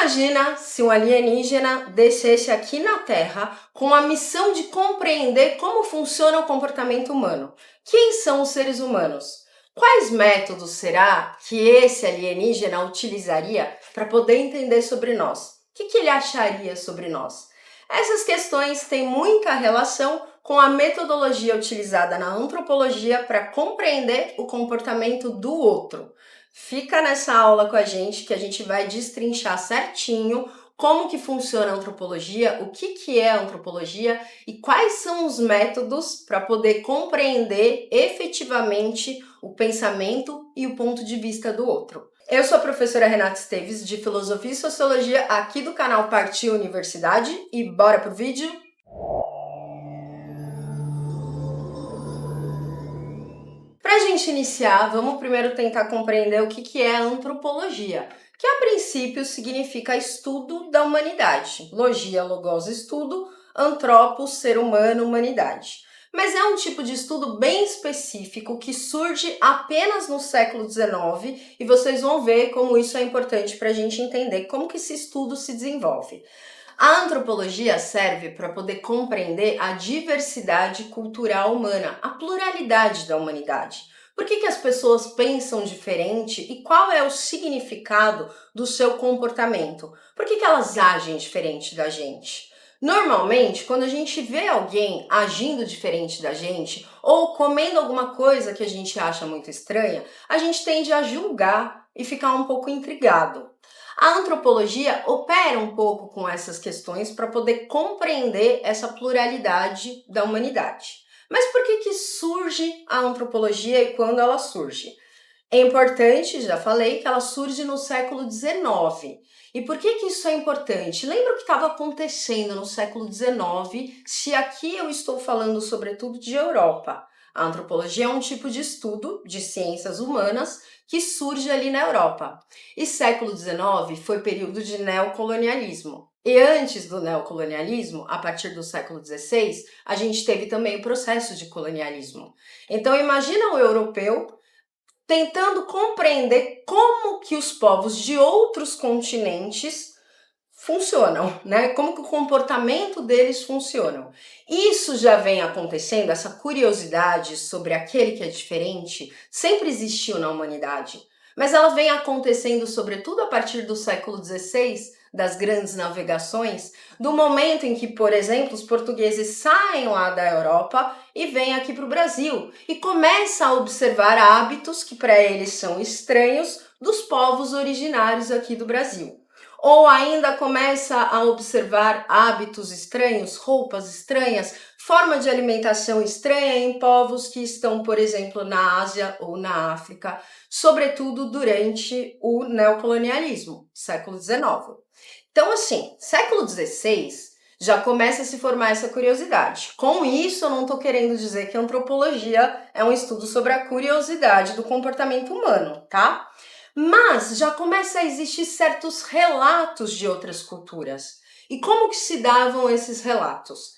Imagina se um alienígena descesse aqui na Terra com a missão de compreender como funciona o comportamento humano. Quem são os seres humanos? Quais métodos será que esse alienígena utilizaria para poder entender sobre nós? O que ele acharia sobre nós? Essas questões têm muita relação com a metodologia utilizada na antropologia para compreender o comportamento do outro. Fica nessa aula com a gente que a gente vai destrinchar certinho como que funciona a antropologia, o que é a antropologia e quais são os métodos para poder compreender efetivamente o pensamento e o ponto de vista do outro. Eu sou a professora Renata Esteves, de Filosofia e Sociologia, aqui do canal Partiu Universidade, e bora pro vídeo? Para a gente iniciar, vamos primeiro tentar compreender o que é a antropologia, que a princípio significa estudo da humanidade. Logia, logos, estudo, antropos, ser humano, humanidade. Mas é um tipo de estudo bem específico que surge apenas no século XIX e vocês vão ver como isso é importante para a gente entender como que esse estudo se desenvolve. A antropologia serve para poder compreender a diversidade cultural humana, a pluralidade da humanidade. Por que as pessoas pensam diferente e qual é o significado do seu comportamento? Por que elas agem diferente da gente? Normalmente, quando a gente vê alguém agindo diferente da gente ou comendo alguma coisa que a gente acha muito estranha, a gente tende a julgar e ficar um pouco intrigado. A antropologia opera um pouco com essas questões para poder compreender essa pluralidade da humanidade. Mas por que surge a antropologia e quando ela surge? É importante, já falei, que ela surge no século XIX. E por que isso é importante? Lembra o que estava acontecendo no século XIX, se aqui eu estou falando sobretudo de Europa. A antropologia é um tipo de estudo de ciências humanas que surge ali na Europa. E século XIX foi período de neocolonialismo. E antes do neocolonialismo, a partir do século XVI, a gente teve também o processo de colonialismo. Então imagina o europeu tentando compreender como que os povos de outros continentes funcionam, né? Como que o comportamento deles funcionam. Isso já vem acontecendo, essa curiosidade sobre aquele que é diferente, sempre existiu na humanidade, mas ela vem acontecendo sobretudo a partir do século XVI, das grandes navegações, do momento em que, por exemplo, os portugueses saem lá da Europa e vêm aqui para o Brasil e começam a observar hábitos que para eles são estranhos dos povos originários aqui do Brasil. Ou ainda começa a observar hábitos estranhos, roupas estranhas, forma de alimentação estranha em povos que estão, por exemplo, na Ásia ou na África, sobretudo durante o neocolonialismo, século XIX. Então, assim, século XVI já começa a se formar essa curiosidade. Com isso, eu não estou querendo dizer que a antropologia é um estudo sobre a curiosidade do comportamento humano, tá? Mas já começa a existir certos relatos de outras culturas. E como que se davam esses relatos?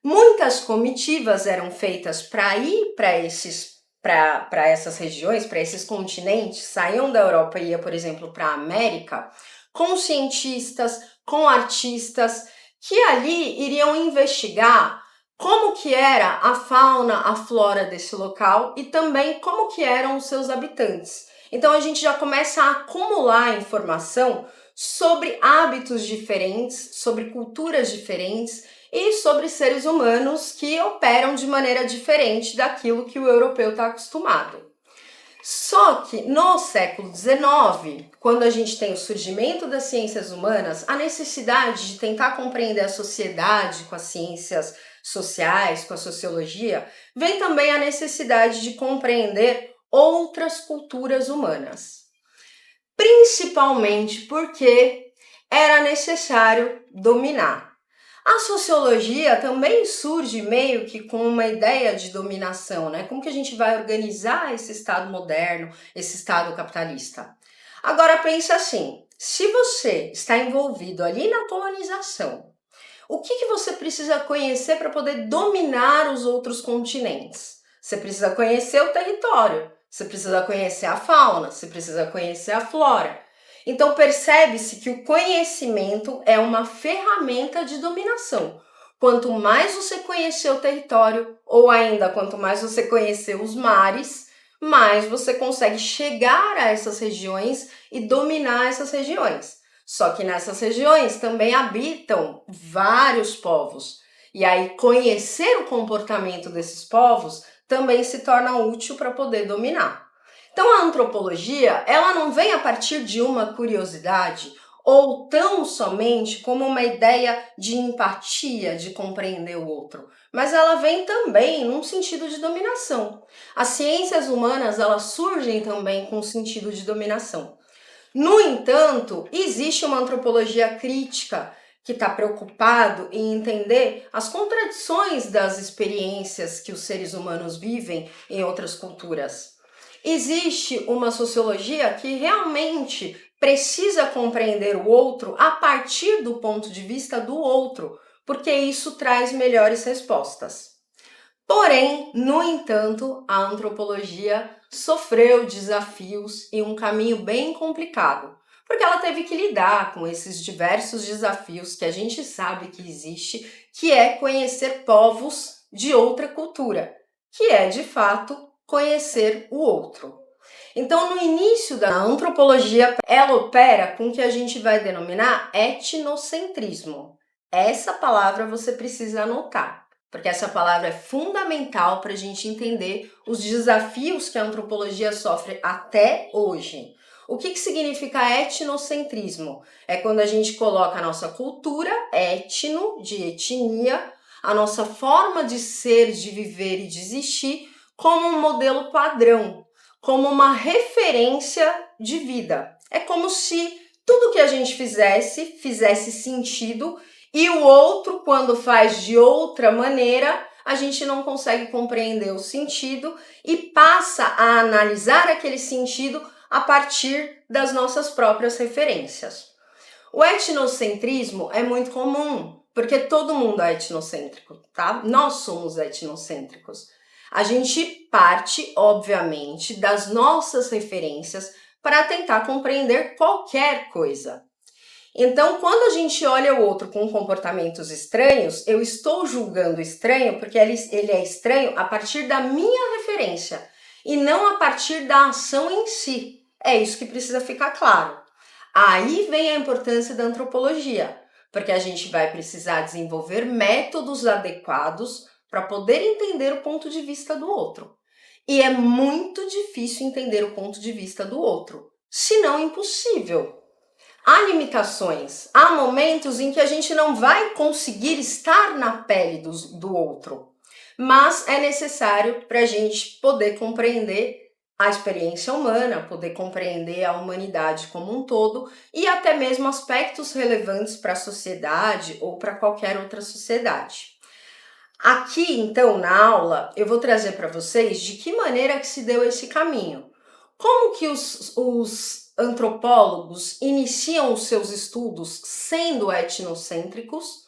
Muitas comitivas eram feitas para ir para essas regiões, para esses continentes, saíam da Europa e ia, por exemplo, para a América, com cientistas, com artistas, que ali iriam investigar como que era a fauna, a flora desse local e também como que eram os seus habitantes. Então a gente já começa a acumular informação sobre hábitos diferentes, sobre culturas diferentes e sobre seres humanos que operam de maneira diferente daquilo que o europeu está acostumado. Só que no século XIX, quando a gente tem o surgimento das ciências humanas, a necessidade de tentar compreender a sociedade com as ciências sociais, com a sociologia, vem também a necessidade de compreender outras culturas humanas. Principalmente porque era necessário dominar. A sociologia também surge meio que com uma ideia de dominação, né? Como que a gente vai organizar esse Estado moderno, esse Estado capitalista? Agora pensa assim, se você está envolvido ali na colonização, o que você precisa conhecer para poder dominar os outros continentes? Você precisa conhecer o território, você precisa conhecer a fauna, você precisa conhecer a flora. Então percebe-se que o conhecimento é uma ferramenta de dominação. Quanto mais você conhecer o território, ou ainda quanto mais você conhecer os mares, mais você consegue chegar a essas regiões e dominar essas regiões. Só que nessas regiões também habitam vários povos. E aí conhecer o comportamento desses povos também se torna útil para poder dominar. Então a antropologia, ela não vem a partir de uma curiosidade ou tão somente como uma ideia de empatia, de compreender o outro, mas ela vem também num sentido de dominação. As ciências humanas, elas surgem também com um sentido de dominação. No entanto, existe uma antropologia crítica que está preocupado em entender as contradições das experiências que os seres humanos vivem em outras culturas. Existe uma sociologia que realmente precisa compreender o outro a partir do ponto de vista do outro, porque isso traz melhores respostas. Porém, no entanto, a antropologia sofreu desafios e um caminho bem complicado, porque ela teve que lidar com esses diversos desafios que a gente sabe que existe, que é conhecer povos de outra cultura, que é, de fato, conhecer o outro. Então, no início da antropologia, ela opera com o que a gente vai denominar etnocentrismo. Essa palavra você precisa anotar, porque essa palavra é fundamental para a gente entender os desafios que a antropologia sofre até hoje. O que significa etnocentrismo? É quando a gente coloca a nossa cultura, etno, de etnia, a nossa forma de ser, de viver e de existir, como um modelo padrão, como uma referência de vida. É como se tudo que a gente fizesse sentido e o outro, quando faz de outra maneira, a gente não consegue compreender o sentido e passa a analisar aquele sentido a partir das nossas próprias referências. O etnocentrismo é muito comum, porque todo mundo é etnocêntrico, tá? Nós somos etnocêntricos. A gente parte, obviamente, das nossas referências para tentar compreender qualquer coisa. Então, quando a gente olha o outro com comportamentos estranhos, eu estou julgando estranho porque ele é estranho a partir da minha referência e não a partir da ação em si. É isso que precisa ficar claro. Aí vem a importância da antropologia, porque a gente vai precisar desenvolver métodos adequados para poder entender o ponto de vista do outro. E é muito difícil entender o ponto de vista do outro, se não impossível. Há limitações, há momentos em que a gente não vai conseguir estar na pele do outro, mas é necessário para a gente poder compreender a experiência humana, poder compreender a humanidade como um todo e até mesmo aspectos relevantes para a sociedade ou para qualquer outra sociedade. Aqui, então, na aula, eu vou trazer para vocês de que maneira que se deu esse caminho. Como que os antropólogos iniciam os seus estudos sendo etnocêntricos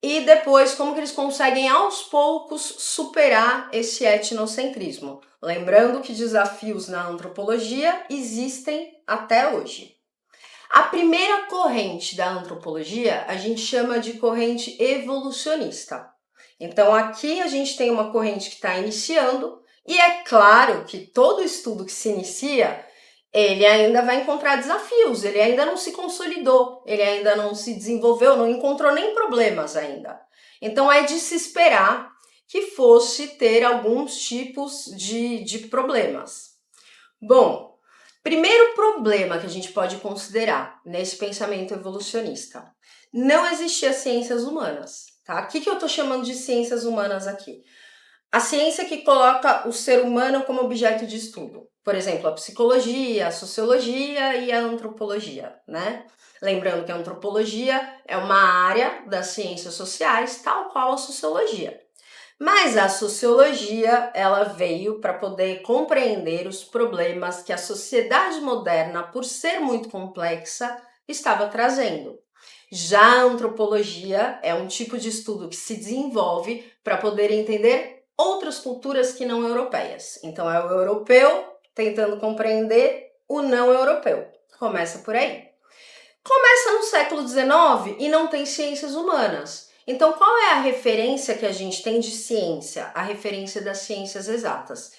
e depois como que eles conseguem aos poucos superar esse etnocentrismo. Lembrando que desafios na antropologia existem até hoje. A primeira corrente da antropologia a gente chama de corrente evolucionista. Então aqui a gente tem uma corrente que está iniciando e é claro que todo estudo que se inicia, ele ainda vai encontrar desafios, ele ainda não se consolidou, ele ainda não se desenvolveu, não encontrou nem problemas ainda. Então é de se esperar que fosse ter alguns tipos de problemas. Bom, primeiro problema que a gente pode considerar nesse pensamento evolucionista: não existia ciências humanas, tá? O que eu estou chamando de ciências humanas aqui? A ciência que coloca o ser humano como objeto de estudo. Por exemplo, a psicologia, a sociologia e a antropologia, né? Lembrando que a antropologia é uma área das ciências sociais, tal qual a sociologia. Mas a sociologia, ela veio para poder compreender os problemas que a sociedade moderna, por ser muito complexa, estava trazendo. Já a antropologia é um tipo de estudo que se desenvolve para poder entender outras culturas que não europeias. Então é o europeu tentando compreender o não europeu. Começa por aí. Começa no século XIX e não tem ciências humanas. Então, qual é a referência que a gente tem de ciência? A referência das ciências exatas.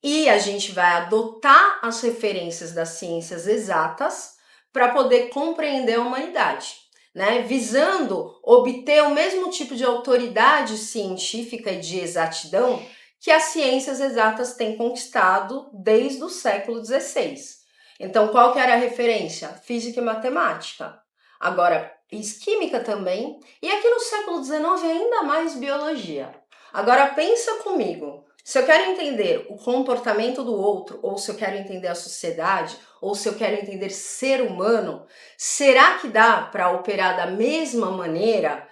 E a gente vai adotar as referências das ciências exatas para poder compreender a humanidade, né? Visando obter o mesmo tipo de autoridade científica e de exatidão que as ciências exatas têm conquistado desde o século XVI. Então, qual que era a referência? Física e matemática. Agora, química também. E aqui no século XIX ainda mais biologia. Agora, pensa comigo. Se eu quero entender o comportamento do outro, ou se eu quero entender a sociedade, ou se eu quero entender ser humano, será que dá para operar da mesma maneira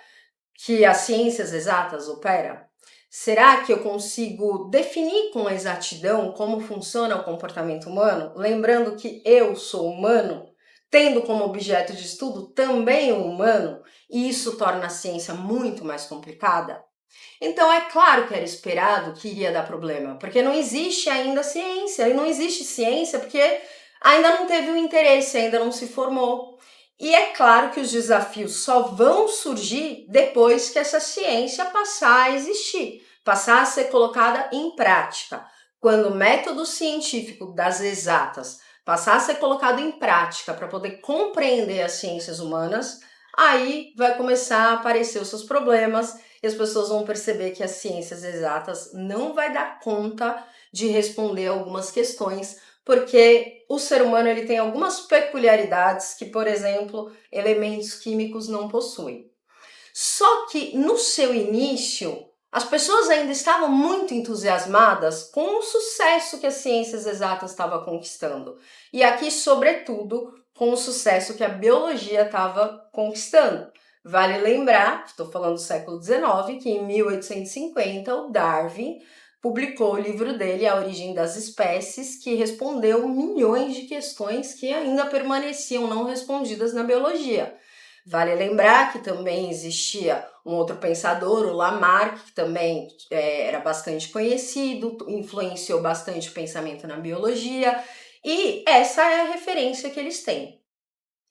que as ciências exatas operam? Será que eu consigo definir com exatidão como funciona o comportamento humano? Lembrando que eu sou humano, tendo como objeto de estudo também o humano, e isso torna a ciência muito mais complicada? Então é claro que era esperado que iria dar problema, porque não existe ainda ciência, e não existe ciência porque ainda não teve o interesse, ainda não se formou. E é claro que os desafios só vão surgir depois que essa ciência passar a existir, passar a ser colocada em prática. Quando o método científico das exatas passar a ser colocado em prática para poder compreender as ciências humanas, aí vai começar a aparecer os seus problemas e as pessoas vão perceber que as ciências exatas não vai dar conta de responder algumas questões, porque o ser humano ele tem algumas peculiaridades que, por exemplo, elementos químicos não possuem. Só que no seu início, as pessoas ainda estavam muito entusiasmadas com o sucesso que as ciências exatas estavam conquistando. E aqui, sobretudo, com o sucesso que a biologia estava conquistando. Vale lembrar, estou falando do século XIX, que em 1850 o Darwin publicou o livro dele, A Origem das Espécies, que respondeu milhões de questões que ainda permaneciam não respondidas na biologia. Vale lembrar que também existia um outro pensador, o Lamarck, que também era bastante conhecido, influenciou bastante o pensamento na biologia, e essa é a referência que eles têm.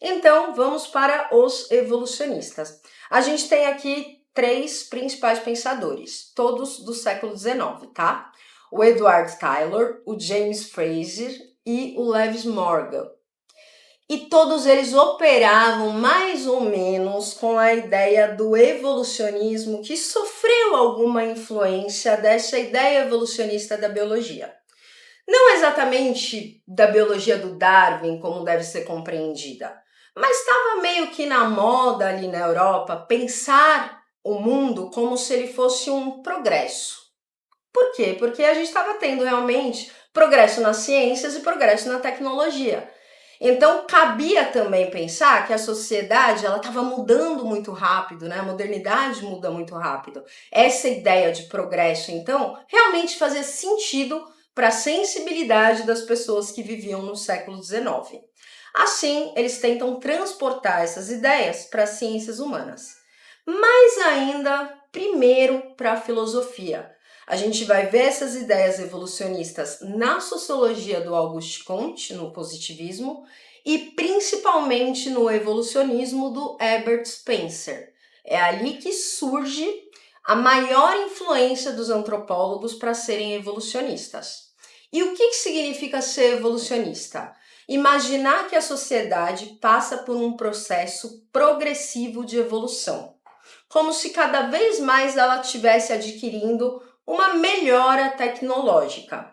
Então, vamos para os evolucionistas. A gente tem aqui três principais pensadores, todos do século XIX, tá? O Edward Tylor, o James Frazer e o Lewis Morgan. E todos eles operavam mais ou menos com a ideia do evolucionismo que sofreu alguma influência dessa ideia evolucionista da biologia. Não exatamente da biologia do Darwin, como deve ser compreendida, mas estava meio que na moda ali na Europa pensar o mundo como se ele fosse um progresso. Por quê? Porque a gente estava tendo realmente progresso nas ciências e progresso na tecnologia. Então, cabia também pensar que a sociedade ela estava mudando muito rápido, né? A modernidade muda muito rápido. Essa ideia de progresso, então, realmente fazia sentido para a sensibilidade das pessoas que viviam no século XIX. Assim, eles tentam transportar essas ideias para as ciências humanas. Mas ainda, primeiro, para a filosofia. A gente vai ver essas ideias evolucionistas na sociologia do Auguste Comte, no positivismo, e principalmente no evolucionismo do Herbert Spencer. É ali que surge a maior influência dos antropólogos para serem evolucionistas. E o que significa ser evolucionista? Imaginar que a sociedade passa por um processo progressivo de evolução, como se cada vez mais ela estivesse adquirindo uma melhora tecnológica.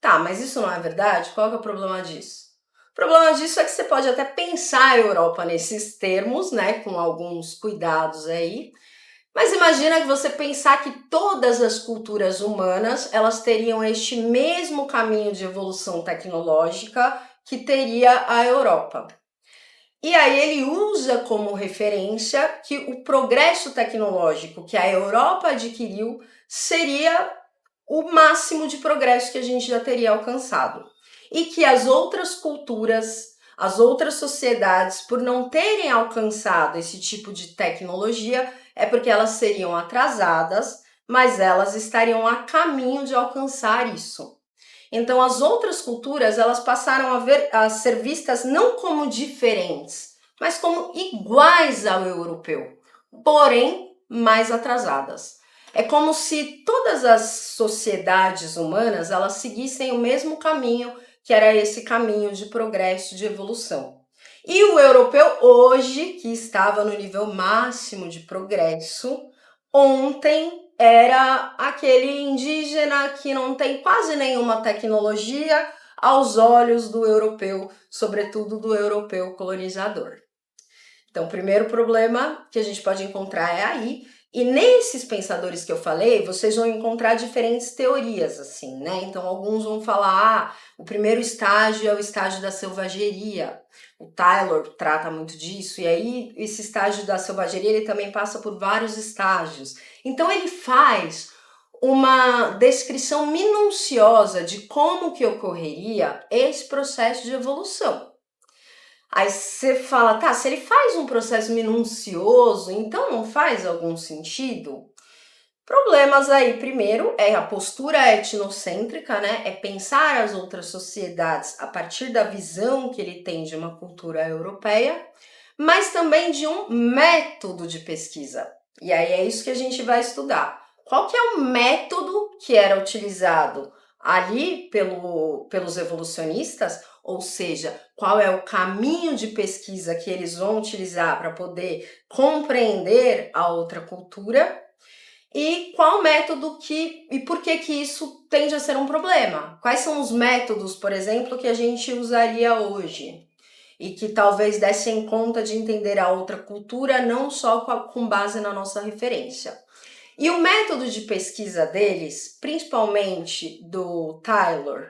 Tá, mas isso não é verdade? Qual é o problema disso? O problema disso é que você pode até pensar a Europa nesses termos, né, com alguns cuidados aí, mas imagina que você pensar que todas as culturas humanas, elas teriam este mesmo caminho de evolução tecnológica que teria a Europa. E aí ele usa como referência que o progresso tecnológico que a Europa adquiriu seria o máximo de progresso que a gente já teria alcançado. E que as outras culturas, as outras sociedades, por não terem alcançado esse tipo de tecnologia, é porque elas seriam atrasadas, mas elas estariam a caminho de alcançar isso. Então as outras culturas elas passaram a ser vistas não como diferentes, mas como iguais ao europeu, porém mais atrasadas. É como se todas as sociedades humanas elas seguissem o mesmo caminho, que era esse caminho de progresso, de evolução. E o europeu hoje, que estava no nível máximo de progresso, ontem era aquele indígena que não tem quase nenhuma tecnologia aos olhos do europeu, sobretudo do europeu colonizador. Então, o primeiro problema que a gente pode encontrar é aí. E nesses pensadores que eu falei, vocês vão encontrar diferentes teorias, assim, né? Então, alguns vão falar, o primeiro estágio é o estágio da selvageria. O Taylor trata muito disso, e aí esse estágio da selvageria, ele também passa por vários estágios. Então, ele faz uma descrição minuciosa de como que ocorreria esse processo de evolução. Aí você fala, tá, se ele faz um processo minucioso, então não faz algum sentido? Problemas aí, primeiro, é a postura etnocêntrica, né? É pensar as outras sociedades a partir da visão que ele tem de uma cultura europeia, mas também de um método de pesquisa. E aí é isso que a gente vai estudar. Qual que é o método que era utilizado ali pelos evolucionistas? Ou seja, qual é o caminho de pesquisa que eles vão utilizar para poder compreender a outra cultura e qual método e por que isso tende a ser um problema? Quais são os métodos, por exemplo, que a gente usaria hoje e que talvez dessem conta de entender a outra cultura não só com base na nossa referência? E o método de pesquisa deles, principalmente do Taylor,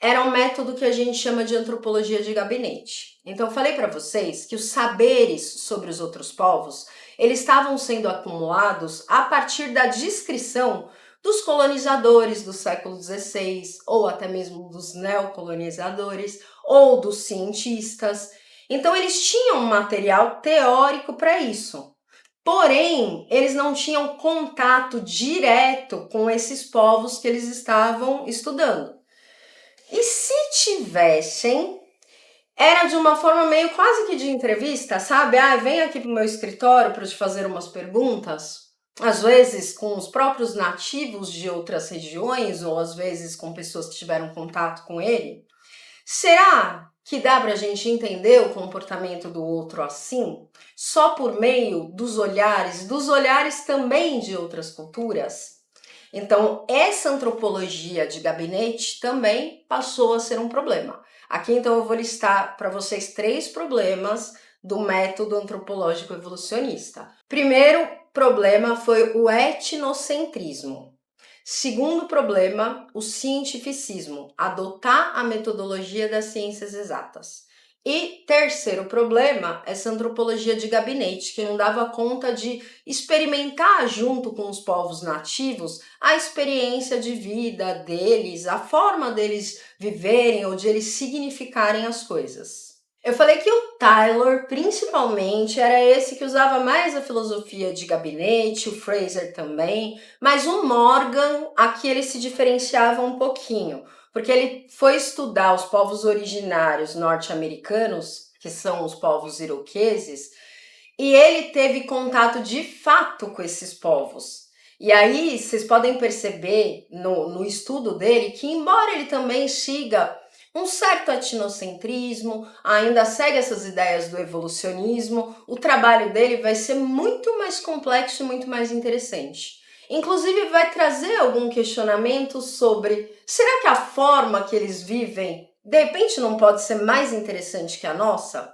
era um método que a gente chama de antropologia de gabinete. Então, eu falei para vocês que os saberes sobre os outros povos, eles estavam sendo acumulados a partir da descrição dos colonizadores do século XVI, ou até mesmo dos neocolonizadores, ou dos cientistas. Então, eles tinham um material teórico para isso. Porém, eles não tinham contato direto com esses povos que eles estavam estudando. E se tivessem, era de uma forma meio quase que de entrevista, sabe? Ah, vem aqui pro meu escritório para te fazer umas perguntas. Às vezes com os próprios nativos de outras regiões, ou às vezes com pessoas que tiveram contato com ele. Será que dá pra gente entender o comportamento do outro assim? Só por meio dos olhares também de outras culturas? Então, essa antropologia de gabinete também passou a ser um problema. Aqui, então, eu vou listar para vocês 3 problemas do método antropológico evolucionista. Primeiro problema foi o etnocentrismo. Segundo problema, o cientificismo, adotar a metodologia das ciências exatas. E terceiro problema, essa antropologia de gabinete, que não dava conta de experimentar junto com os povos nativos a experiência de vida deles, a forma deles viverem ou de eles significarem as coisas. Eu falei que o Taylor, principalmente, era esse que usava mais a filosofia de gabinete, o Fraser também, mas o Morgan, aqui ele se diferenciava um pouquinho, porque ele foi estudar os povos originários norte-americanos, que são os povos iroqueses, e ele teve contato de fato com esses povos. E aí vocês podem perceber no estudo dele que, embora ele também siga um certo etnocentrismo, ainda segue essas ideias do evolucionismo, o trabalho dele vai ser muito mais complexo e muito mais interessante. Inclusive vai trazer algum questionamento sobre, será que a forma que eles vivem, de repente, não pode ser mais interessante que a nossa?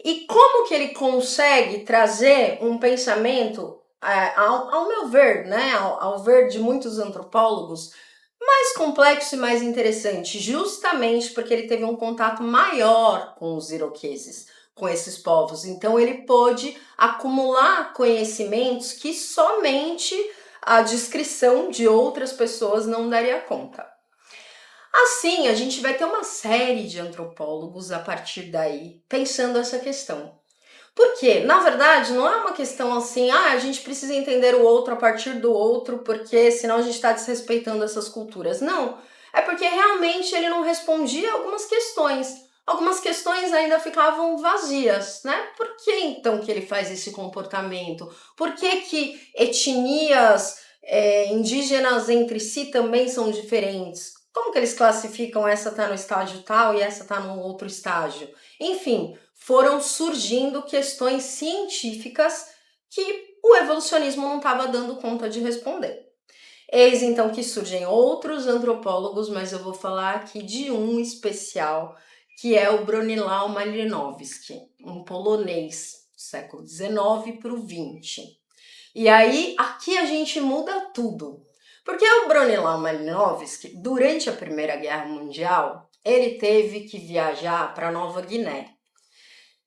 E como que ele consegue trazer um pensamento, ao meu ver, né, ao ver de muitos antropólogos, mais complexo e mais interessante, justamente porque ele teve um contato maior com os iroqueses, com esses povos. Então ele pôde acumular conhecimentos que somente a descrição de outras pessoas não daria conta. Assim, a gente vai ter uma série de antropólogos a partir daí pensando essa questão. Porque, na verdade, não é uma questão assim, a gente precisa entender o outro a partir do outro, porque senão a gente está desrespeitando essas culturas. Não, É porque realmente ele não respondia algumas questões. Algumas questões ainda ficavam vazias, né? Por que então que ele faz esse comportamento? Por que etnias indígenas entre si também são diferentes? Como que eles classificam essa tá no estágio tal e essa tá no outro estágio? Enfim, foram surgindo questões científicas que o evolucionismo não estava dando conta de responder. Eis então que surgem outros antropólogos, mas eu vou falar aqui de um especial, que é o Bronislaw Malinowski, um polonês do século XIX para o XX. E aí, aqui a gente muda tudo. Porque o Bronislaw Malinowski, durante a Primeira Guerra Mundial, ele teve que viajar para Nova Guiné.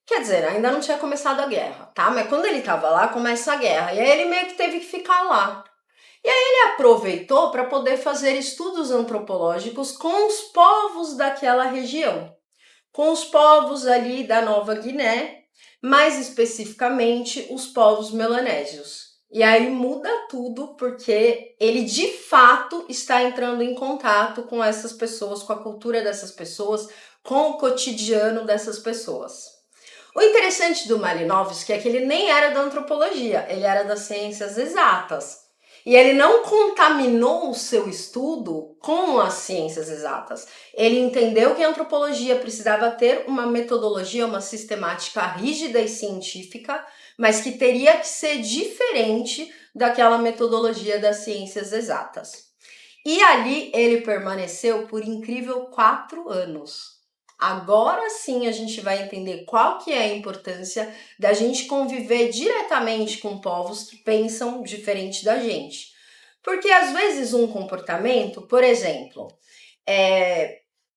Quer dizer, ainda não tinha começado a guerra, tá? Mas quando ele estava lá, começa a guerra. E aí ele meio que teve que ficar lá. E aí ele aproveitou para poder fazer estudos antropológicos com os povos daquela região, com os povos ali da Nova Guiné, mais especificamente os povos melanésios. E aí muda tudo porque ele de fato está entrando em contato com essas pessoas, com a cultura dessas pessoas, com o cotidiano dessas pessoas. O interessante do Malinowski é que ele nem era da antropologia, ele era das ciências exatas. E ele não contaminou o seu estudo com as ciências exatas. Ele entendeu que a antropologia precisava ter uma metodologia, uma sistemática rígida e científica, mas que teria que ser diferente daquela metodologia das ciências exatas. E ali ele permaneceu por incrível 4 anos. Agora sim a gente vai entender qual que é a importância da gente conviver diretamente com povos que pensam diferente da gente. Porque às vezes um comportamento, por exemplo,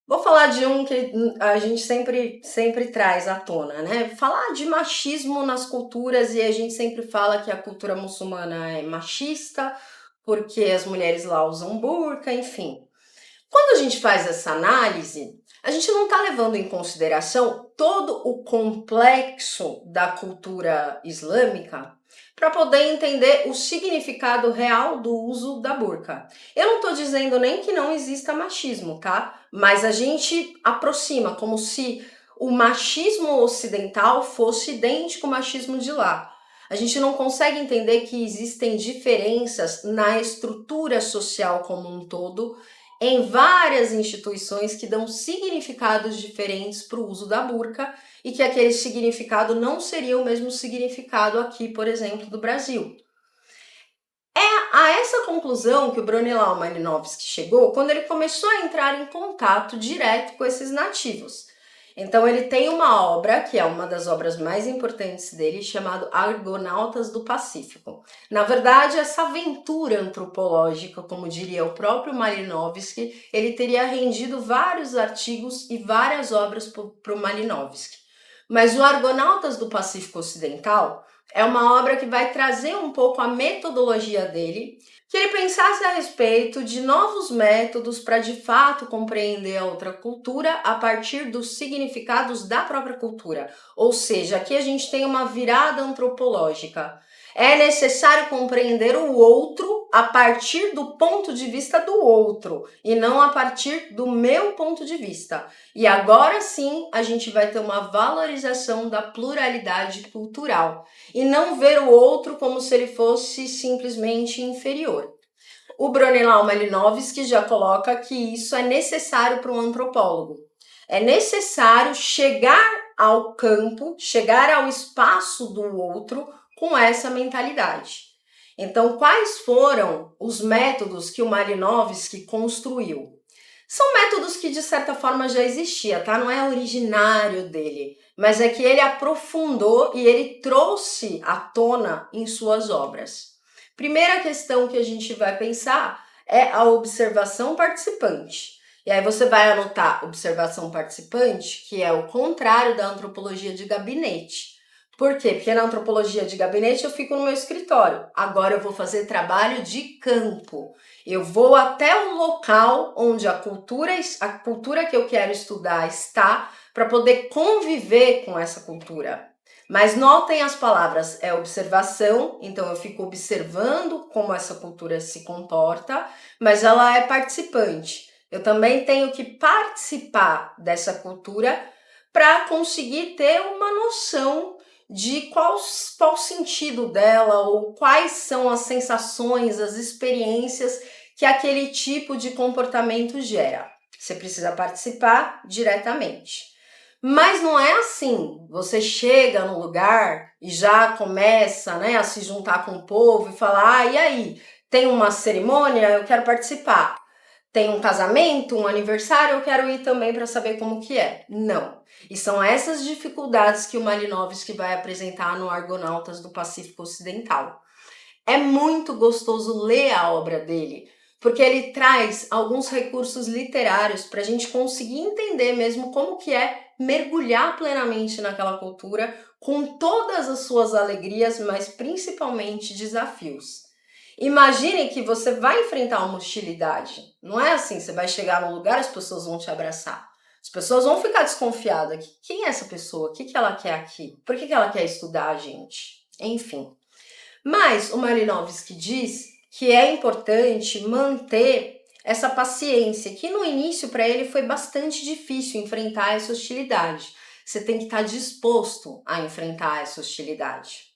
vou falar de um que a gente sempre traz à tona, né? Falar de machismo nas culturas, e a gente sempre fala que a cultura muçulmana é machista, porque as mulheres lá usam burca, enfim. Quando a gente faz essa análise, a gente não está levando em consideração todo o complexo da cultura islâmica para poder entender o significado real do uso da burca. Eu não estou dizendo nem que não exista machismo, tá? Mas a gente aproxima como se o machismo ocidental fosse idêntico ao machismo de lá. A gente não consegue entender que existem diferenças na estrutura social como um todo, em várias instituições que dão significados diferentes para o uso da burca e que aquele significado não seria o mesmo significado aqui, por exemplo, do Brasil. É a essa conclusão que o Bronislaw Malinowski chegou quando ele começou a entrar em contato direto com esses nativos. Então ele tem uma obra, que é uma das obras mais importantes dele, chamado Argonautas do Pacífico. Na verdade, essa aventura antropológica, como diria o próprio Malinowski, ele teria rendido vários artigos e várias obras para o Malinowski. Mas o Argonautas do Pacífico Ocidental é uma obra que vai trazer um pouco a metodologia dele, que ele pensasse a respeito de novos métodos para de fato compreender a outra cultura a partir dos significados da própria cultura. Ou seja, aqui a gente tem uma virada antropológica. É necessário compreender o outro a partir do ponto de vista do outro e não a partir do meu ponto de vista. E agora sim a gente vai ter uma valorização da pluralidade cultural e não ver o outro como se ele fosse simplesmente inferior. O Bronislaw Malinowski já coloca que isso é necessário para um antropólogo. É necessário chegar ao campo, chegar ao espaço do outro com essa mentalidade. Então, quais foram os métodos que o Malinowski construiu? São métodos que de certa forma já existia, tá? Não é originário dele, mas é que ele aprofundou e ele trouxe à tona em suas obras. Primeira questão que a gente vai pensar é a observação participante. E aí você vai anotar observação participante, que é o contrário da antropologia de gabinete. Por quê? Porque na antropologia de gabinete eu fico no meu escritório. Agora eu vou fazer trabalho de campo. Eu vou até o local onde a cultura que eu quero estudar está, para poder conviver com essa cultura. Mas notem as palavras, é observação, então eu fico observando como essa cultura se comporta, mas ela é participante. Eu também tenho que participar dessa cultura para conseguir ter uma noção de qual o sentido dela ou quais são as sensações, as experiências que aquele tipo de comportamento gera. Você precisa participar diretamente. Mas não é assim, você chega no lugar e já começa, né, a se juntar com o povo e falar, e aí, tem uma cerimônia, eu quero participar. Tem um casamento, um aniversário, eu quero ir também para saber como que é. Não. E são essas dificuldades que o Malinowski vai apresentar no Argonautas do Pacífico Ocidental. É muito gostoso ler a obra dele, porque ele traz alguns recursos literários para a gente conseguir entender mesmo como que é mergulhar plenamente naquela cultura com todas as suas alegrias, mas principalmente desafios. Imagine que você vai enfrentar uma hostilidade. Não é assim, você vai chegar num lugar, as pessoas vão te abraçar. As pessoas vão ficar desconfiadas. Quem é essa pessoa? O que ela quer aqui? Por que ela quer estudar a gente? Enfim. Mas o Malinowski diz que é importante manter essa paciência, que no início para ele foi bastante difícil enfrentar essa hostilidade. Você tem que estar disposto a enfrentar essa hostilidade.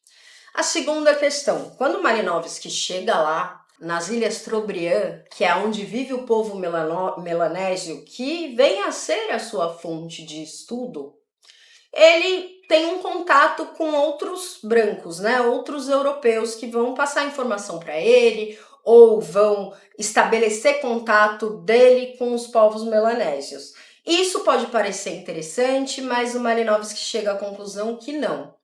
A segunda questão, quando Malinowski chega lá nas Ilhas Trobriand, que é onde vive o povo melanésio, que vem a ser a sua fonte de estudo, ele tem um contato com outros brancos, né? Outros europeus que vão passar informação para ele ou vão estabelecer contato dele com os povos melanésios. Isso pode parecer interessante, mas o Malinowski chega à conclusão que não.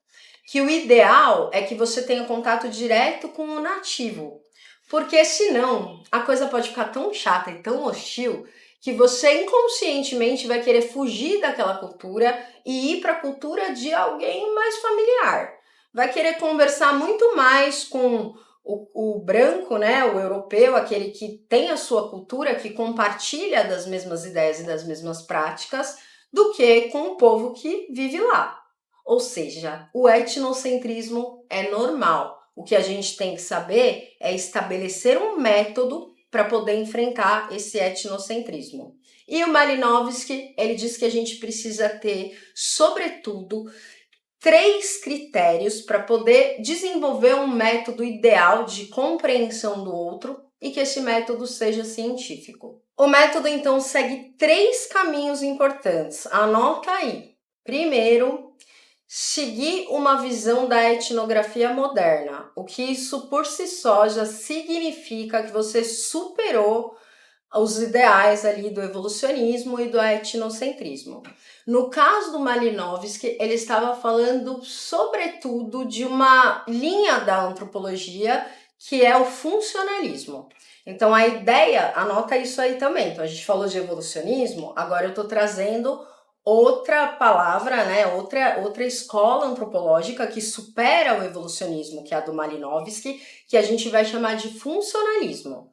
Que o ideal é que você tenha contato direto com o nativo, porque senão a coisa pode ficar tão chata e tão hostil que você inconscientemente vai querer fugir daquela cultura e ir para a cultura de alguém mais familiar. Vai querer conversar muito mais com o branco, né, o europeu, aquele que tem a sua cultura, que compartilha das mesmas ideias e das mesmas práticas, do que com o povo que vive lá. Ou seja, o etnocentrismo é normal. O que a gente tem que saber é estabelecer um método para poder enfrentar esse etnocentrismo. E o Malinowski, ele diz que a gente precisa ter, sobretudo, 3 critérios para poder desenvolver um método ideal de compreensão do outro e que esse método seja científico. O método, então, segue 3 caminhos importantes. Anota aí. Primeiro, seguir uma visão da etnografia moderna, o que isso por si só já significa que você superou os ideais ali do evolucionismo e do etnocentrismo. No caso do Malinowski, ele estava falando sobretudo de uma linha da antropologia que é o funcionalismo. Então a ideia, anota isso aí também. Então a gente falou de evolucionismo, agora eu estou trazendo outra palavra, né, outra escola antropológica que supera o evolucionismo, que é a do Malinowski, que a gente vai chamar de funcionalismo.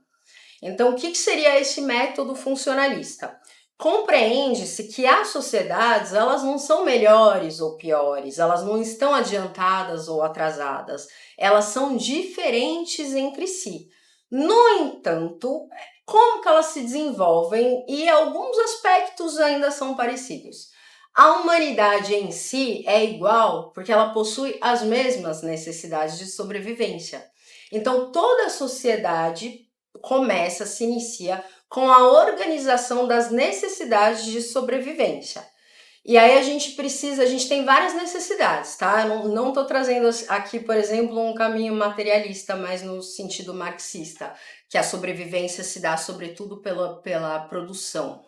Então, o que seria esse método funcionalista? Compreende-se que as sociedades, elas não são melhores ou piores, elas não estão adiantadas ou atrasadas, elas são diferentes entre si. No entanto, como que elas se desenvolvem e alguns aspectos ainda são parecidos. A humanidade em si é igual porque ela possui as mesmas necessidades de sobrevivência. Então, toda a sociedade se inicia com a organização das necessidades de sobrevivência. E aí a gente tem várias necessidades, tá? Eu não estou trazendo aqui, por exemplo, um caminho materialista, mas no sentido marxista, que a sobrevivência se dá sobretudo pela produção.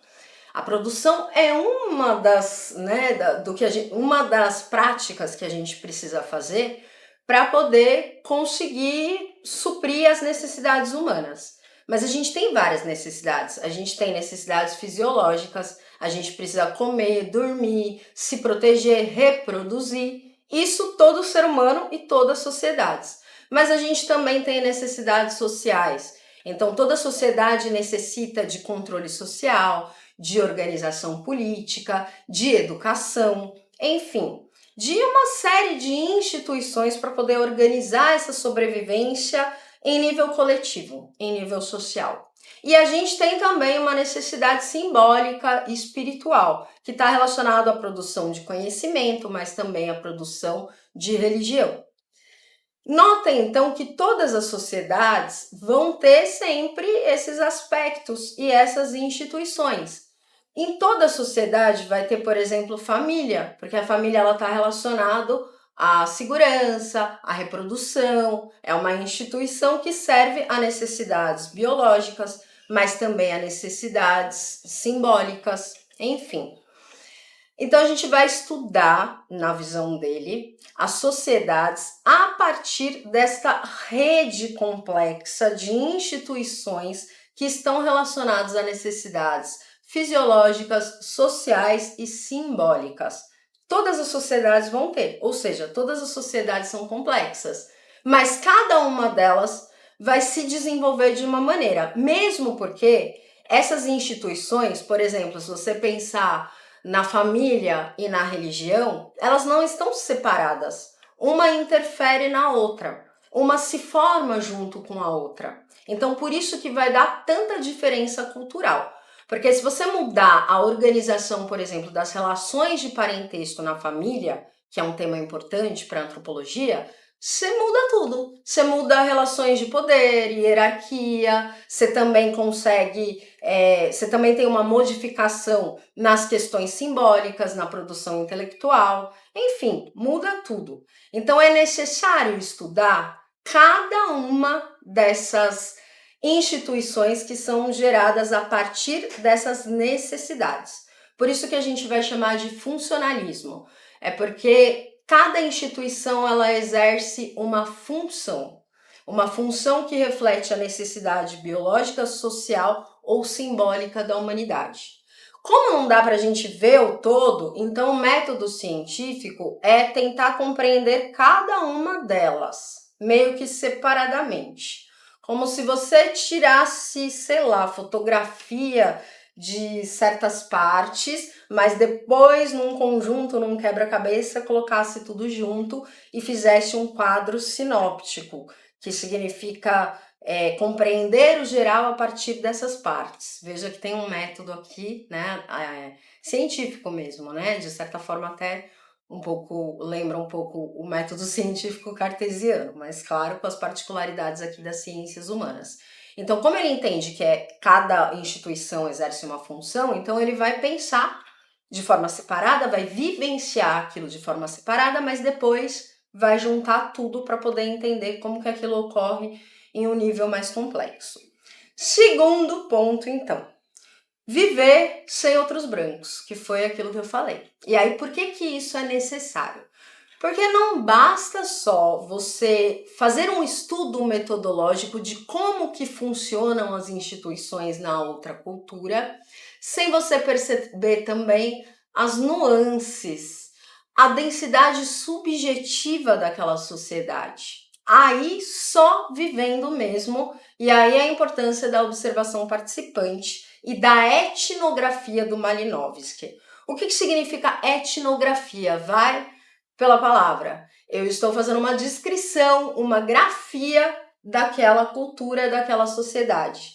A produção é uma das, né, uma das práticas que a gente precisa fazer para poder conseguir suprir as necessidades humanas. Mas a gente tem várias necessidades. A gente tem necessidades fisiológicas, a gente precisa comer, dormir, se proteger, reproduzir. Isso todo ser humano e todas as sociedades. Mas a gente também tem necessidades sociais. Então toda sociedade necessita de controle social, de organização política, de educação, enfim, de uma série de instituições para poder organizar essa sobrevivência em nível coletivo, em nível social. E a gente tem também uma necessidade simbólica e espiritual, que está relacionado à produção de conhecimento, mas também à produção de religião. Notem então que todas as sociedades vão ter sempre esses aspectos e essas instituições. Em toda sociedade vai ter, por exemplo, família, porque a família ela está relacionada à segurança, à reprodução, é uma instituição que serve a necessidades biológicas, mas também a necessidades simbólicas, enfim. Então a gente vai estudar, na visão dele, as sociedades a partir desta rede complexa de instituições que estão relacionadas a necessidades fisiológicas, sociais e simbólicas. Todas as sociedades vão ter, ou seja, todas as sociedades são complexas, mas cada uma delas vai se desenvolver de uma maneira, mesmo porque essas instituições, por exemplo, se você pensar na família e na religião, elas não estão separadas. Uma interfere na outra. Uma se forma junto com a outra. Então, por isso que vai dar tanta diferença cultural. Porque se você mudar a organização, por exemplo, das relações de parentesco na família, que é um tema importante para a antropologia, você muda tudo. Você muda relações de poder, hierarquia, você também consegue, você também tem uma modificação nas questões simbólicas, na produção intelectual, enfim, muda tudo. Então é necessário estudar cada uma dessas instituições que são geradas a partir dessas necessidades. Por isso que a gente vai chamar de funcionalismo. É porque cada instituição ela exerce uma função que reflete a necessidade biológica, social ou simbólica da humanidade. Como não dá para a gente ver o todo, então o método científico é tentar compreender cada uma delas, meio que separadamente. Como se você tirasse, sei lá, fotografia de certas partes, mas depois num conjunto, num quebra-cabeça, colocasse tudo junto e fizesse um quadro sinóptico, que significa compreender o geral a partir dessas partes. Veja que tem um método aqui, né, científico mesmo, né, de certa forma até lembra um pouco o método científico cartesiano, mas claro, com as particularidades aqui das ciências humanas. Então, como ele entende que cada instituição exerce uma função, então ele vai pensar de forma separada, vai vivenciar aquilo de forma separada, mas depois vai juntar tudo para poder entender como que aquilo ocorre em um nível mais complexo. Segundo ponto, então, viver sem outros brancos, que foi aquilo que eu falei. E aí, por que isso é necessário? Porque não basta só você fazer um estudo metodológico de como que funcionam as instituições na outra cultura, sem você perceber também as nuances, a densidade subjetiva daquela sociedade. Aí só vivendo mesmo, e aí a importância da observação participante e da etnografia do Malinowski. O que significa etnografia? Vai pela palavra. Eu estou fazendo uma descrição, uma grafia daquela cultura, daquela sociedade.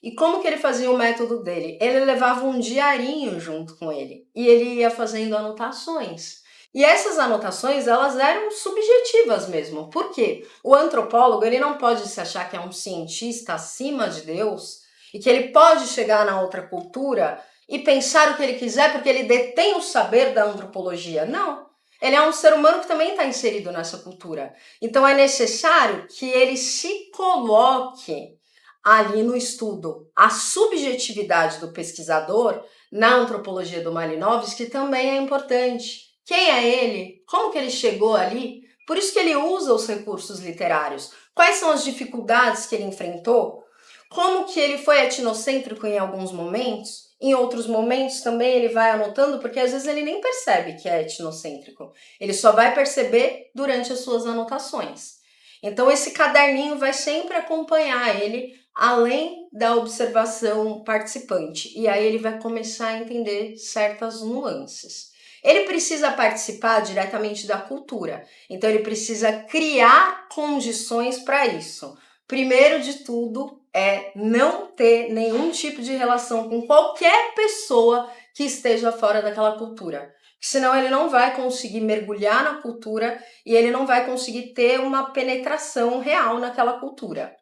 E como que ele fazia o método dele? Ele levava um diarinho junto com ele e ele ia fazendo anotações. E essas anotações, elas eram subjetivas mesmo. Por quê? O antropólogo, ele não pode se achar que é um cientista acima de Deus e que ele pode chegar na outra cultura e pensar o que ele quiser porque ele detém o saber da antropologia. Não. Ele é um ser humano que também está inserido nessa cultura. Então é necessário que ele se coloque ali no estudo. A subjetividade do pesquisador na antropologia do Malinowski também é importante. Quem é ele? Como que ele chegou ali? Por isso que ele usa os recursos literários. Quais são as dificuldades que ele enfrentou? Como que ele foi etnocêntrico em alguns momentos? Em outros momentos também ele vai anotando, porque às vezes ele nem percebe que é etnocêntrico. Ele só vai perceber durante as suas anotações. Então esse caderninho vai sempre acompanhar ele, além da observação participante. E aí ele vai começar a entender certas nuances. Ele precisa participar diretamente da cultura. Então ele precisa criar condições para isso. Primeiro de tudo, é não ter nenhum tipo de relação com qualquer pessoa que esteja fora daquela cultura. Senão ele não vai conseguir mergulhar na cultura e ele não vai conseguir ter uma penetração real naquela cultura.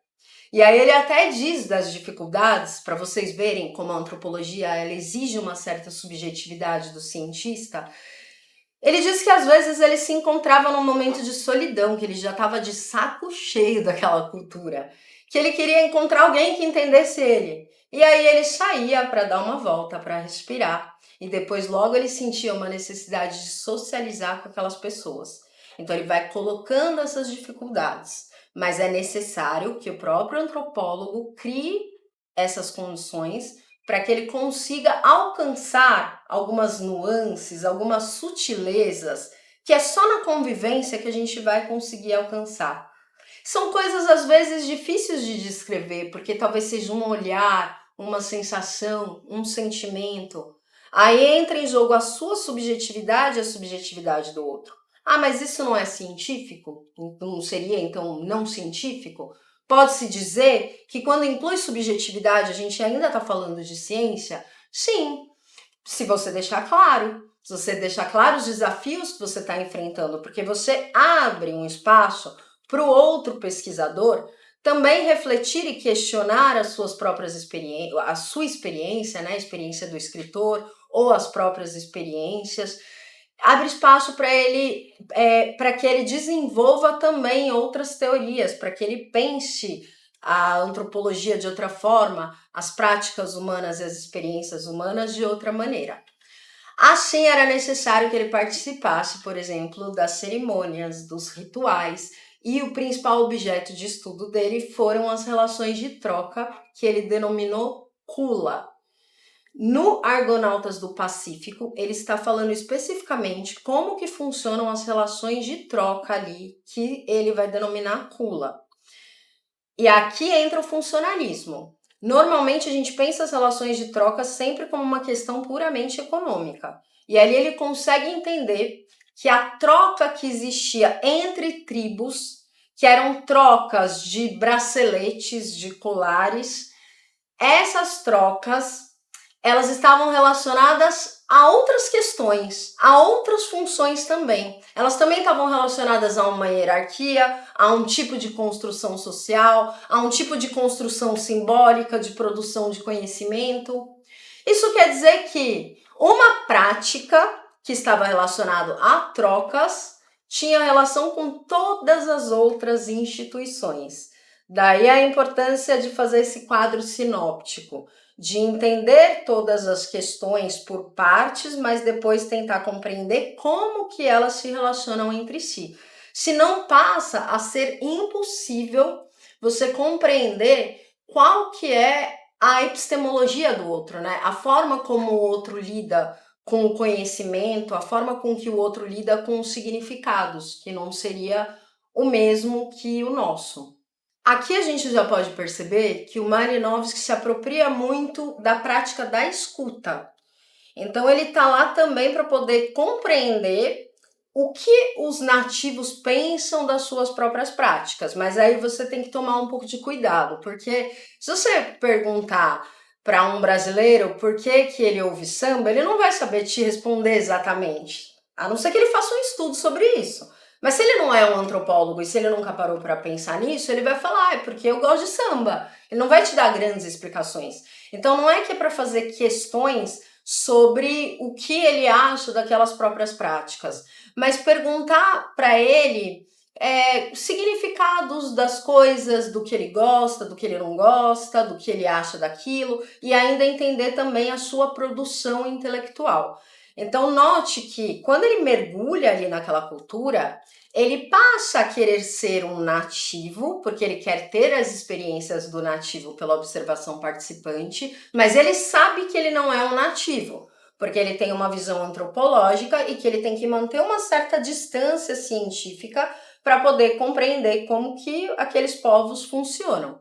E aí ele até diz das dificuldades, para vocês verem como a antropologia ela exige uma certa subjetividade do cientista. Ele diz que às vezes ele se encontrava num momento de solidão, que ele já estava de saco cheio daquela cultura, que ele queria encontrar alguém que entendesse ele. E aí ele saía para dar uma volta, para respirar, e depois logo ele sentia uma necessidade de socializar com aquelas pessoas. Então ele vai colocando essas dificuldades, mas é necessário que o próprio antropólogo crie essas condições para que ele consiga alcançar algumas nuances, algumas sutilezas que é só na convivência que a gente vai conseguir alcançar. São coisas às vezes difíceis de descrever, porque talvez seja um olhar, uma sensação, um sentimento. Aí entra em jogo a sua subjetividade e a subjetividade do outro. Ah, mas isso não é científico? Não seria então não científico? Pode-se dizer que quando inclui subjetividade a gente ainda está falando de ciência? Sim, se você deixar claro. Se você deixar claro os desafios que você está enfrentando, porque você abre um espaço para o outro pesquisador também refletir e questionar as suas próprias experiências, a sua experiência, né, a experiência do escritor ou as próprias experiências. Abre espaço para que ele desenvolva também outras teorias, para que ele pense a antropologia de outra forma, as práticas humanas e as experiências humanas de outra maneira. Assim, era necessário que ele participasse, por exemplo, das cerimônias, dos rituais, e o principal objeto de estudo dele foram as relações de troca, que ele denominou Kula. No Argonautas do Pacífico, ele está falando especificamente como que funcionam as relações de troca ali, que ele vai denominar Kula. E aqui entra o funcionalismo. Normalmente a gente pensa as relações de troca sempre como uma questão puramente econômica. E ali ele consegue entender que a troca que existia entre tribos, que eram trocas de braceletes, de colares, essas trocas elas estavam relacionadas a outras questões, a outras funções também. Elas também estavam relacionadas a uma hierarquia, a um tipo de construção social, a um tipo de construção simbólica de produção de conhecimento. Isso quer dizer que uma prática que estava relacionada a trocas tinha relação com todas as outras instituições. Daí a importância de fazer esse quadro sinóptico, de entender todas as questões por partes, mas depois tentar compreender como que elas se relacionam entre si. Senão passa a ser impossível você compreender qual que é a epistemologia do outro, né? A forma como o outro lida com o conhecimento, a forma com que o outro lida com os significados, que não seria o mesmo que o nosso. Aqui a gente já pode perceber que o Malinowski se apropria muito da prática da escuta. Então ele está lá também para poder compreender o que os nativos pensam das suas próprias práticas. Mas aí você tem que tomar um pouco de cuidado, porque se você perguntar para um brasileiro por que ele ouve samba, ele não vai saber te responder exatamente, a não ser que ele faça um estudo sobre isso. Mas se ele não é um antropólogo e se ele nunca parou para pensar nisso, ele vai falar, é porque eu gosto de samba. Ele não vai te dar grandes explicações. Então não é que é para fazer questões sobre o que ele acha daquelas próprias práticas, mas perguntar para ele significados das coisas, do que ele gosta, do que ele não gosta, do que ele acha daquilo, e ainda entender também a sua produção intelectual. Então note que quando ele mergulha ali naquela cultura, ele passa a querer ser um nativo, porque ele quer ter as experiências do nativo pela observação participante, mas ele sabe que ele não é um nativo, porque ele tem uma visão antropológica e que ele tem que manter uma certa distância científica para poder compreender como que aqueles povos funcionam.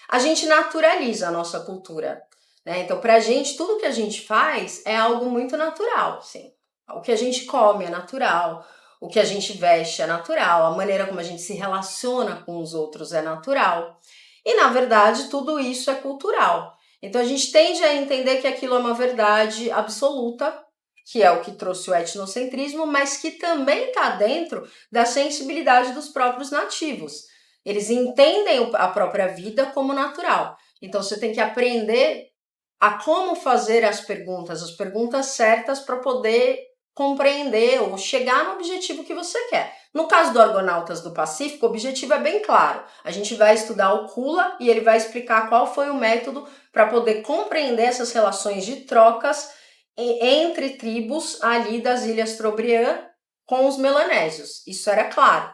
A gente naturaliza a nossa cultura, né? Então, para a gente, tudo que a gente faz é algo muito natural. Assim. O que a gente come é natural, o que a gente veste é natural, a maneira como a gente se relaciona com os outros é natural. E, na verdade, tudo isso é cultural. Então, a gente tende a entender que aquilo é uma verdade absoluta, que é o que trouxe o etnocentrismo, mas que também está dentro da sensibilidade dos próprios nativos. Eles entendem a própria vida como natural. Então, você tem que aprender a como fazer as perguntas certas para poder compreender ou chegar no objetivo que você quer. No caso do Argonautas do Pacífico, o objetivo é bem claro. A gente vai estudar o Kula e ele vai explicar qual foi o método para poder compreender essas relações de trocas entre tribos ali das Ilhas Trobriand com os melanésios. Isso era claro.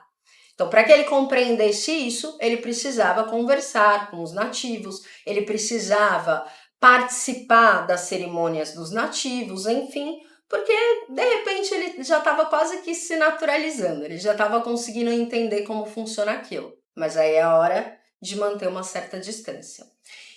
Então, para que ele compreendesse isso, ele precisava conversar com os nativos, ele precisava participar das cerimônias dos nativos, enfim, porque de repente ele já estava quase que se naturalizando, ele já estava conseguindo entender como funciona aquilo. Mas aí é a hora de manter uma certa distância.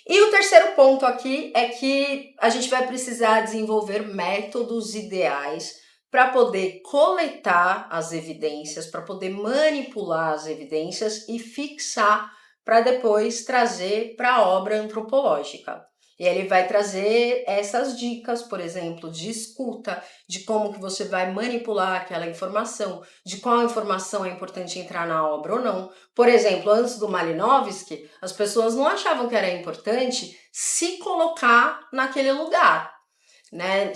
E o terceiro ponto aqui é que a gente vai precisar desenvolver métodos ideais para poder coletar as evidências, para poder manipular as evidências e fixar para depois trazer para a obra antropológica. E ele vai trazer essas dicas, por exemplo, de escuta, de como que você vai manipular aquela informação, de qual informação é importante entrar na obra ou não. Por exemplo, antes do Malinowski, as pessoas não achavam que era importante se colocar naquele lugar, né?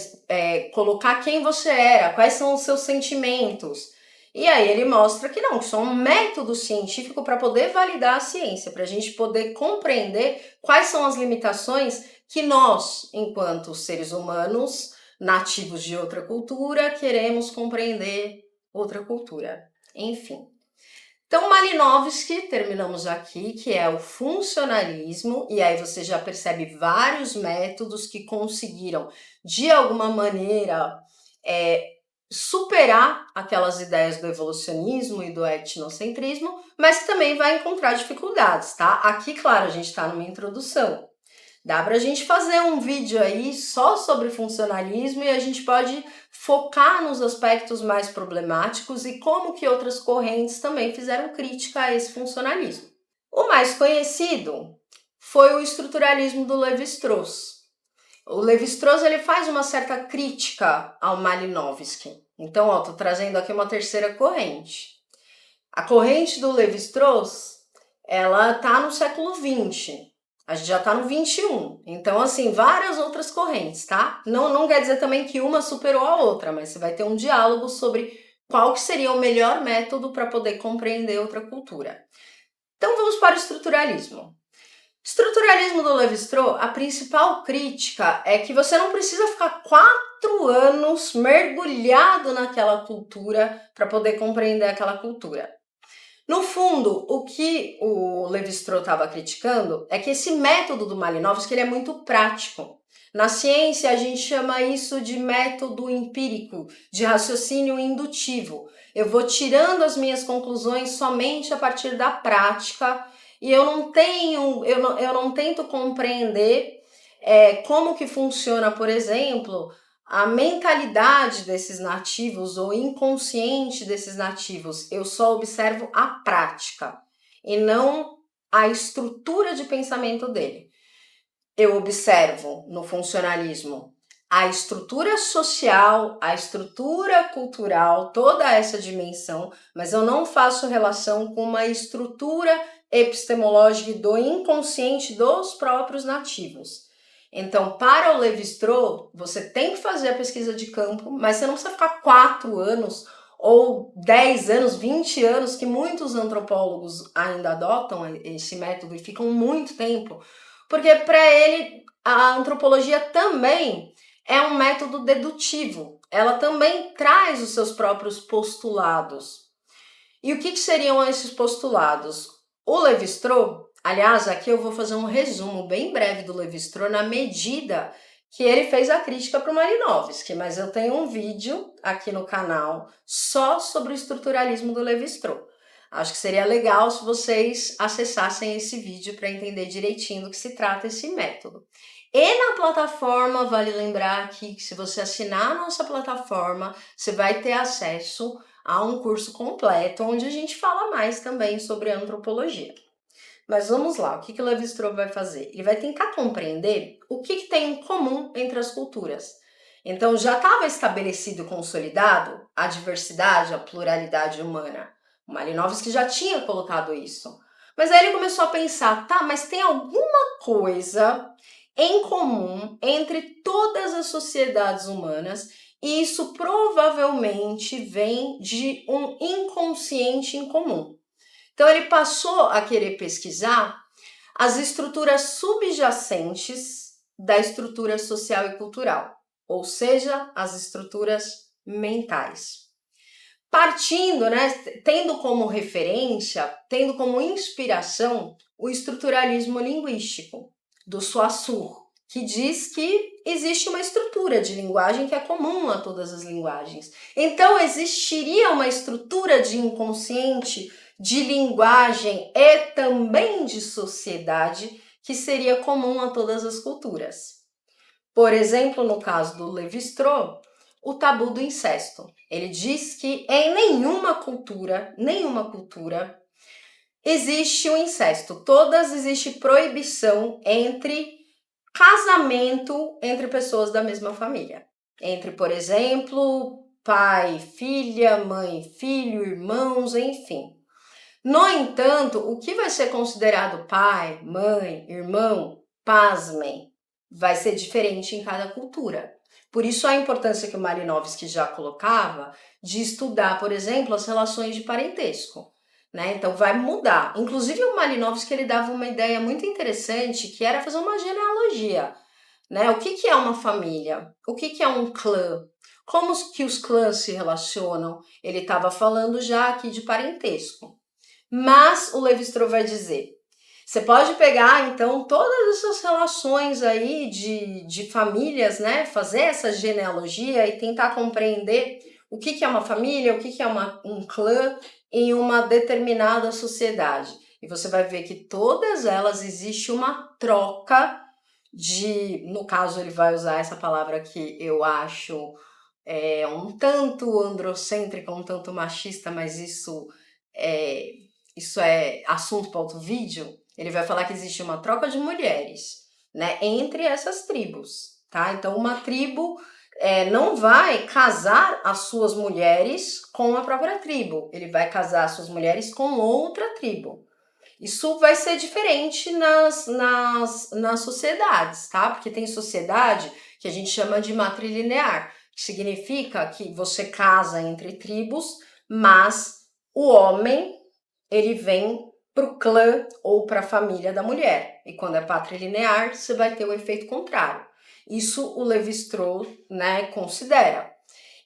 Colocar quem você era, quais são os seus sentimentos. E aí ele mostra que não, que isso é um método científico para poder validar a ciência, para a gente poder compreender quais são as limitações que nós, enquanto seres humanos, nativos de outra cultura, queremos compreender outra cultura. Enfim. Então, Malinowski, terminamos aqui, que é o funcionalismo, e aí você já percebe vários métodos que conseguiram, de alguma maneira, superar aquelas ideias do evolucionismo e do etnocentrismo, mas que também vai encontrar dificuldades, tá? Aqui, claro, a gente está numa introdução. Dá pra gente fazer um vídeo aí só sobre funcionalismo e a gente pode focar nos aspectos mais problemáticos e como que outras correntes também fizeram crítica a esse funcionalismo. O mais conhecido foi o estruturalismo do Lévi-Strauss. O Lévi-Strauss ele faz uma certa crítica ao Malinowski. Então, tô trazendo aqui uma terceira corrente. A corrente do Lévi-Strauss, ela tá no século XX. A gente já tá no 21. Então, assim, várias outras correntes, tá? Não quer dizer também que uma superou a outra, mas você vai ter um diálogo sobre qual que seria o melhor método para poder compreender outra cultura. Então, vamos para o estruturalismo. Estruturalismo do Lévi-Strauss, a principal crítica é que você não precisa ficar 4 anos mergulhado naquela cultura para poder compreender aquela cultura. No fundo, o que o Lévi-Strauss estava criticando é que esse método do Malinowski ele é muito prático. Na ciência, a gente chama isso de método empírico, de raciocínio indutivo. Eu vou tirando as minhas conclusões somente a partir da prática e eu não tento compreender como que funciona, por exemplo, a mentalidade desses nativos ou inconsciente desses nativos. Eu só observo a prática e não a estrutura de pensamento dele. Eu observo no funcionalismo a estrutura social, a estrutura cultural, toda essa dimensão, mas eu não faço relação com uma estrutura epistemológica do inconsciente dos próprios nativos. Então, para o Lévi-Strauss, você tem que fazer a pesquisa de campo, mas você não precisa ficar 4 anos ou 10 anos, 20 anos, que muitos antropólogos ainda adotam esse método e ficam muito tempo, porque para ele a antropologia também é um método dedutivo. Ela também traz os seus próprios postulados. E o que seriam esses postulados? O Lévi-Strauss, aliás, aqui eu vou fazer um resumo bem breve do Lévi-Strauss na medida que ele fez a crítica para o Malinowski, mas eu tenho um vídeo aqui no canal só sobre o estruturalismo do Lévi-Strauss. Acho que seria legal se vocês acessassem esse vídeo para entender direitinho do que se trata esse método. E na plataforma, vale lembrar aqui que se você assinar a nossa plataforma, você vai ter acesso a um curso completo onde a gente fala mais também sobre antropologia. Mas vamos lá, o que o Levi-Strauss vai fazer? Ele vai tentar compreender o que tem em comum entre as culturas. Então já estava estabelecido e consolidado a diversidade, a pluralidade humana. O Malinowski já tinha colocado isso. Mas aí ele começou a pensar, tá, mas tem alguma coisa em comum entre todas as sociedades humanas e isso provavelmente vem de um inconsciente em comum. Então ele passou a querer pesquisar as estruturas subjacentes da estrutura social e cultural, ou seja, as estruturas mentais. Partindo, né, tendo como referência, tendo como inspiração o estruturalismo linguístico do Saussure, que diz que existe uma estrutura de linguagem que é comum a todas as linguagens. Então existiria uma estrutura de inconsciente, de linguagem e também de sociedade que seria comum a todas as culturas. Por exemplo, no caso do Levi-Strauss, o tabu do incesto. Ele diz que em nenhuma cultura, existe o incesto. Todas existe proibição entre casamento entre pessoas da mesma família. Entre, por exemplo, pai, filha, mãe, filho, irmãos, enfim. No entanto, o que vai ser considerado pai, mãe, irmão, pasmem, vai ser diferente em cada cultura. Por isso a importância que o Malinowski já colocava de estudar, por exemplo, as relações de parentesco. Né? Então vai mudar. Inclusive o Malinowski ele dava uma ideia muito interessante que era fazer uma genealogia. Né? O que é uma família? O que é um clã? Como que os clãs se relacionam? Ele estava falando já aqui de parentesco. Mas o Levi-Strauss vai dizer, você pode pegar então todas essas relações aí de famílias, né? Fazer essa genealogia e tentar compreender o que é uma família, o que é um clã em uma determinada sociedade. E você vai ver que todas elas existe uma troca no caso ele vai usar essa palavra que eu acho um tanto androcêntrica, um tanto machista, mas isso é assunto para outro vídeo. Ele vai falar que existe uma troca de mulheres, né, entre essas tribos, tá? Então uma tribo não vai casar as suas mulheres com a própria tribo, ele vai casar as suas mulheres com outra tribo. Isso vai ser diferente nas sociedades, tá? Porque tem sociedade que a gente chama de matrilinear, que significa que você casa entre tribos, mas o homem, ele vem para o clã ou para a família da mulher. E quando é patrilinear, você vai ter o efeito contrário. Isso o Levi-Strauss, né, considera.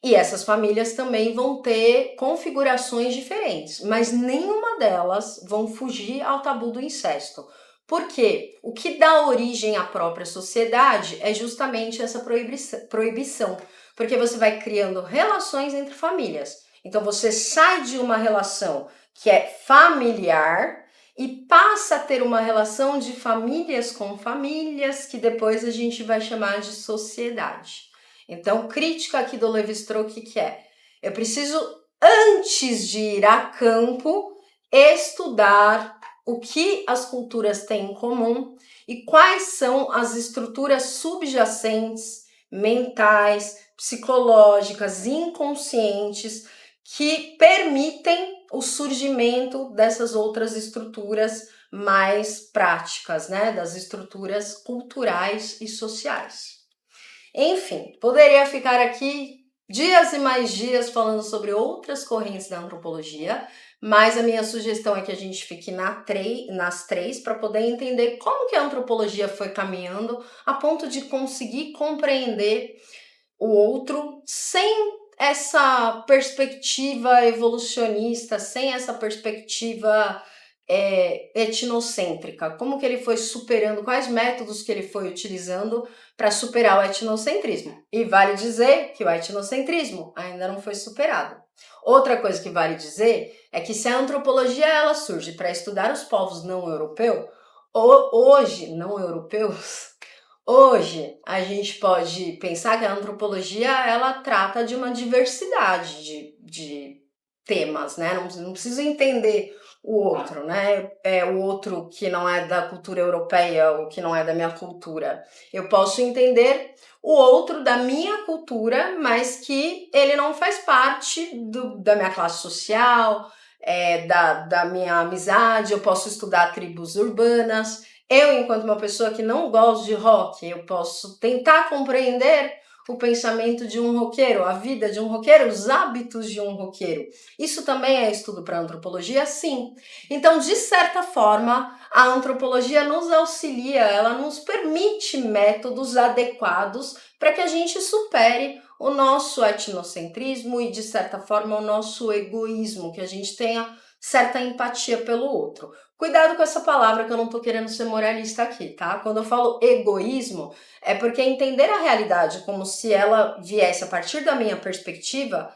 E essas famílias também vão ter configurações diferentes, mas nenhuma delas vão fugir ao tabu do incesto. Porque o que dá origem à própria sociedade é justamente essa proibição. Porque você vai criando relações entre famílias. Então você sai de uma relação que é familiar e passa a ter uma relação de famílias com famílias, que depois a gente vai chamar de sociedade. Então, crítica aqui do Levi-Strauss, o que é? Eu preciso, antes de ir a campo, estudar o que as culturas têm em comum e quais são as estruturas subjacentes, mentais, psicológicas, inconscientes, que permitem o surgimento dessas outras estruturas mais práticas, né? Das estruturas culturais e sociais. Enfim, poderia ficar aqui dias e mais dias falando sobre outras correntes da antropologia, mas a minha sugestão é que a gente fique nas três para poder entender como que a antropologia foi caminhando a ponto de conseguir compreender o outro sem essa perspectiva evolucionista, sem essa perspectiva etnocêntrica. Como que ele foi superando, quais métodos que ele foi utilizando para superar o etnocentrismo. E vale dizer que o etnocentrismo ainda não foi superado. Outra coisa que vale dizer é que se a antropologia ela surge para estudar os povos não europeus, hoje a gente pode pensar que a antropologia ela trata de uma diversidade de temas, né? Não preciso entender o outro, né? É o outro que não é da cultura europeia ou que não é da minha cultura. Eu posso entender o outro da minha cultura, mas que ele não faz parte da minha classe social, da minha amizade. Eu posso estudar tribos urbanas. Eu, enquanto uma pessoa que não gosta de rock, eu posso tentar compreender o pensamento de um roqueiro, a vida de um roqueiro, os hábitos de um roqueiro. Isso também é estudo para antropologia? Sim. Então, de certa forma, a antropologia nos auxilia, ela nos permite métodos adequados para que a gente supere o nosso etnocentrismo e, de certa forma, o nosso egoísmo, que a gente tenha certa empatia pelo outro. Cuidado com essa palavra que eu não tô querendo ser moralista aqui, tá? Quando eu falo egoísmo, é porque entender a realidade como se ela viesse a partir da minha perspectiva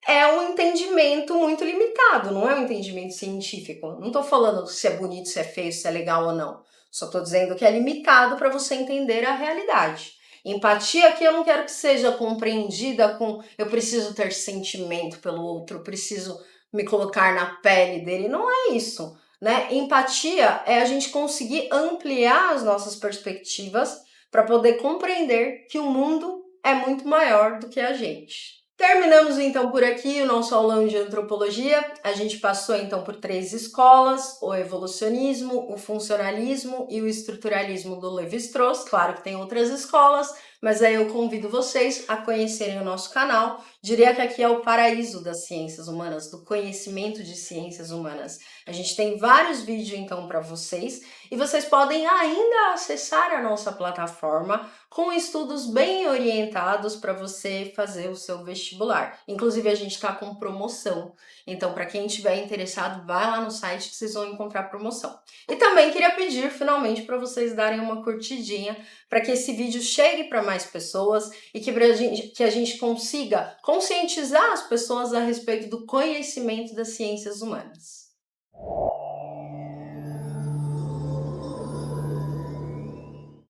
é um entendimento muito limitado, não é um entendimento científico. Não tô falando se é bonito, se é feio, se é legal ou não. Só tô dizendo que é limitado para você entender a realidade. Empatia aqui eu não quero que seja compreendida com eu preciso ter sentimento pelo outro, eu preciso me colocar na pele dele. Não é isso, né? Empatia é a gente conseguir ampliar as nossas perspectivas para poder compreender que o mundo é muito maior do que a gente. Terminamos então por aqui o nosso aulão de antropologia. A gente passou então por 3 escolas: o evolucionismo, o funcionalismo e o estruturalismo do Levi-Strauss. Claro que tem outras escolas, mas aí eu convido vocês a conhecerem o nosso canal. Diria que aqui é o paraíso das ciências humanas, do conhecimento de ciências humanas. A gente tem vários vídeos então para vocês e vocês podem ainda acessar a nossa plataforma com estudos bem orientados para você fazer o seu vestibular. Inclusive, a gente está com promoção. Então, para quem estiver interessado, vai lá no site que vocês vão encontrar promoção. E também queria pedir, finalmente, para vocês darem uma curtidinha para que esse vídeo chegue para mais pessoas e que a gente consiga conscientizar as pessoas a respeito do conhecimento das ciências humanas.